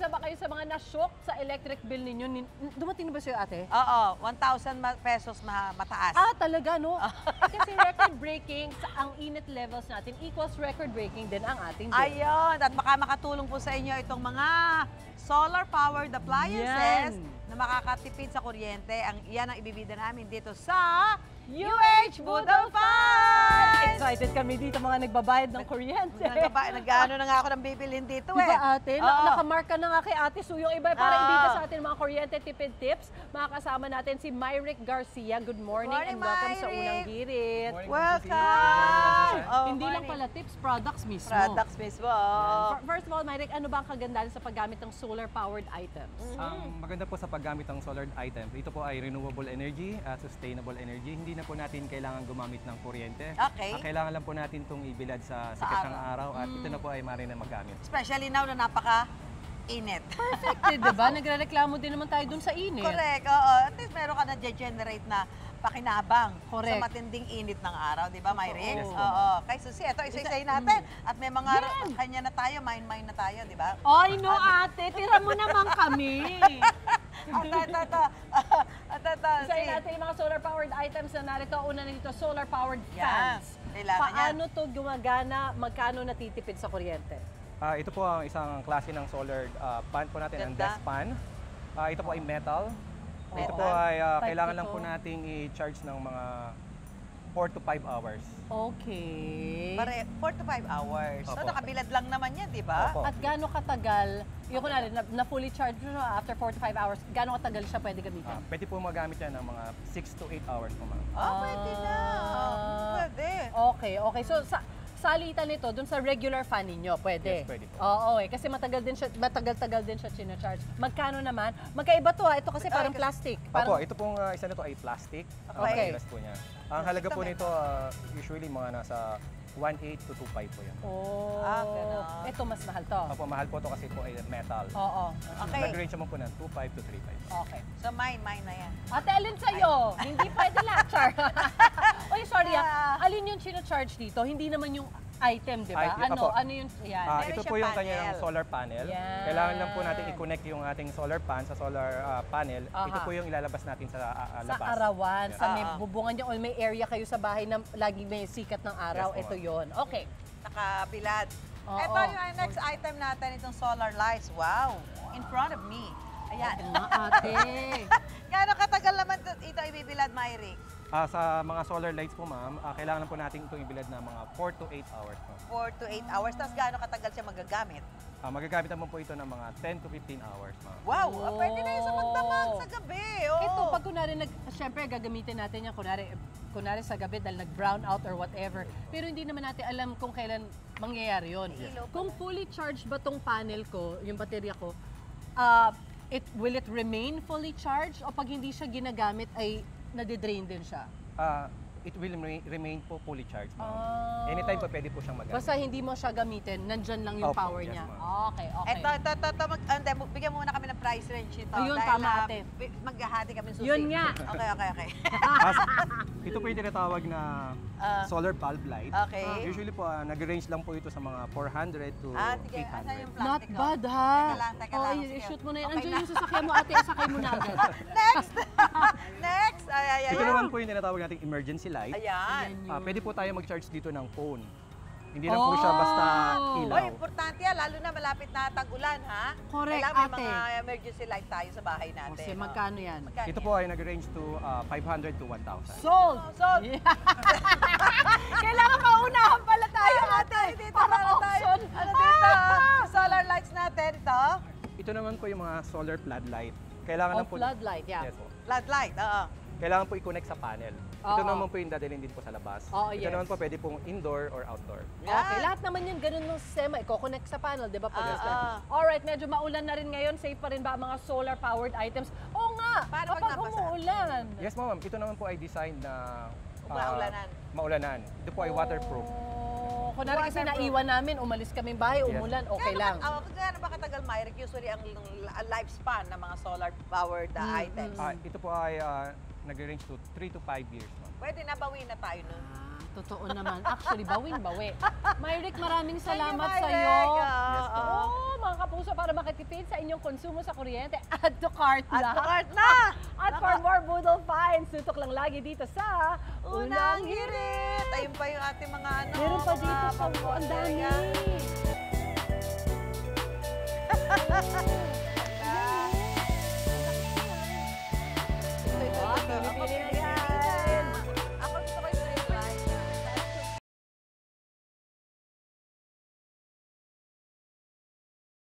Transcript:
isa ba kayo sa mga na-shock sa electric bill ninyo? Dumating na ba sa'yo, ate? Oo, 1,000 pesos mataas. Ah, talaga, no? Kasi record-breaking, ang init levels natin equals record-breaking din ang ating bill. Ayun, at baka makatulong po sa inyo itong mga solar-powered appliances na makakatipid sa kuryente. Yan ang ibibida namin dito sa UH Budol Fund! Excited kami dito mga nagbabayad ng kuryente. Nag-ano na nga ako ng bibilhin dito eh. Diba ate? Nakamark ka na nga kay ate Su. Yung iba para ibigay sa atin mga kuryente tipid tips. Makakasama natin si Myrick Garcia. Good morning, and welcome sa Unang Girit. Welcome! Hindi lang pala tips, products mismo. Products mismo. First of all, Myrick, ano ba ang kagandahan sa paggamit ng solar-powered items? Ang maganda po sa paggamit ng solar items, ito po ay renewable energy, sustainable energy. Hindi na po natin kailangan gumamit ng kuryente. Okay. Kailangan lang po natin itong ibilad sa sikat ng araw at ito na po ay maaari na magamit. Especially now na napaka-init. Perfect, diba? Nagre-reklamo din naman tayo dun sa init. Correct, oo. At least meron ka na-generate na pakinabang Correct. sa matinding init ng araw, di ba, Myrick? Yes, Oo. Kay Susie, ito isa-isayin natin. At may mga kanya na tayo, mine na tayo, di ba? Ay, no, ate. Tira mo naman kami. Isayin natin yung mga solar-powered items na narito. Una na dito, solar-powered fans. Paano to gumagana? Magkano natitipid sa kuryente? Ito po ang isang klase ng solar fan po natin, ang desk fan. Ito po ay metal. Ito po ay kailangan lang po nating i-charge ng mga 4 to 5 hours. Okay. 4 to 5 hours. So, Opo. nakabilad lang naman yan, di ba? Opo. At gaano katagal, yung kunwari, na fully charged after 4 to 5 hours, gaano katagal siya pwede gamitin? Pwede po magamit yan ng mga 6 to 8 hours po, ma'am. Pwede na. Pwede. Okay. So, salitan nito dun sa regular fan ninyo, pwede? Yes, pwede po. Oo, kasi matagal-tagal din siya charge. Magkano naman? Magkaiba to ito kasi parang plastic. Opo, ito pong isa nito ay plastic. Okay. Ang po niya. Ang halaga po nito, usually mga nasa 1.8 to 2.5 po yan. Ganon. Ito mas mahal to. Opo, mahal po ito kasi po ay metal. Oo. Okay. Nag-range naman po ng 2.5 to 3.5. Okay. So, mine na yan. Ate, alin sa'yo? Hindi pwede lahat, Char. Oy, sorry alin yung charge dito? Hindi naman yung item, di ba? Ano yung, yan? Ito po yung kanyang solar panel. Yan. Kailangan lang po natin i-connect yung ating solar pan sa solar panel. Ito po yung ilalabas natin sa labas. Sa arawan, sa may bubungan nyo, o may area kayo sa bahay na laging may sikat ng araw, Yes, ito yon. Okay. Nakabilad. Oo. Ito yung next item natin, itong solar lights. Wow! In front of me. Ayan. Ate. Gaano katagal naman ito ibibilad, Myrick? Sa mga solar lights po, ma'am, kailangan po natin itong ibilad na mga 4 to 8 hours po. 4 to 8 hours. Tapos gaano katagal siya magagamit? Magagamit naman po ito ng mga 10 to 15 hours, ma'am. Wow! Pwede na yun sa magdamag sa gabi. Oh. Ito, pag kunwari, syempre gagamitin natin yan, kunwari sa gabi dahil nag-brown out or whatever. Pero hindi naman natin alam kung kailan mangyayari yun. Kung fully charged ba tong panel ko, yung baterya ko, will it remain fully charged o pag hindi siya ginagamit ay nadidrain din siya? It will remain po fully charged, ma'am. Anytime po pwede po siyang magamit. Basta hindi mo siya gamitin, nandyan lang yung power yes, niya. ma'am. Okay. Ito, bigyan muna kami ng price range ito. Ayun, dahil, tama, ate. Maghahati kami susi. Yun nga. Okay. Ito po yung tinatawag na solar bulb light. Okay. Usually po, nag-range lang po ito sa mga 400 to Sige, asan 800. yung Not plastic? bad, ha? Teka lang. Sige. I-shoot mo na yan. Okay Andiyan na. yung sasakyan mo, ate. Isakay mo na agad. Next! Next! Ay. Ito naman po yung tinatawag nating emergency light. Ayan. Pwede po tayo mag-charge dito ng phone. Hindi lang po siya basta ilaw. Oy, importante yan, lalo na malapit na tag-ulan, ha? Correct, Kailangan may ate. mga emergency light tayo sa bahay natin. Kasi magkano yan? Magkano Ito yan? po ay nag-range to 500 to 1,000. Sold! Sold! Kailangan maunahan pala tayo, ate. Dito, Parang ano tayo? auction. Ano dito? Solar lights natin, ito. Ito naman po yung mga solar floodlight. Kailangan lang po floodlight, yeah. Yes po. Floodlight, oo. Kailangan po i-connect sa panel. Ito naman po yung dadalhin din po sa labas. Ito yes. naman po pwede pong indoor or outdoor. Okay, lahat naman yung ganun ng sistema. Iko-connect sa panel, di ba? Alright, medyo maulan na rin ngayon. Safe pa rin ba ang mga solar-powered items? Oo nga, Paano pag kapag nabasa? umuulan. Yes, ma'am. Ito naman po ay designed na Maulanan. maulanan. Ito po ay waterproof. Kunwari kasi naiwan namin, umalis kaming bahay, umulan, okay lang. Gaano ba katagal, Myrick? Usually, ang lifespan ng mga solar-powered items. Ito po ay nag-range to 3 to 5 years, ma'am. Pwede na, bawi na tayo nun. Totoo naman. Actually, bawing-bawi. Myrick, maraming salamat Thank you, sa iyo. Myrick. Yes po. Oo, mga kapuso, para makatipid sa inyong konsumo sa kuryente, add to cart At na. start na! At for more Boodle Finds, tutok lang lagi dito sa Unang Hirit! Ayun pa yung ating mga ano. Meron pa dito mga sa ang pambote. dami.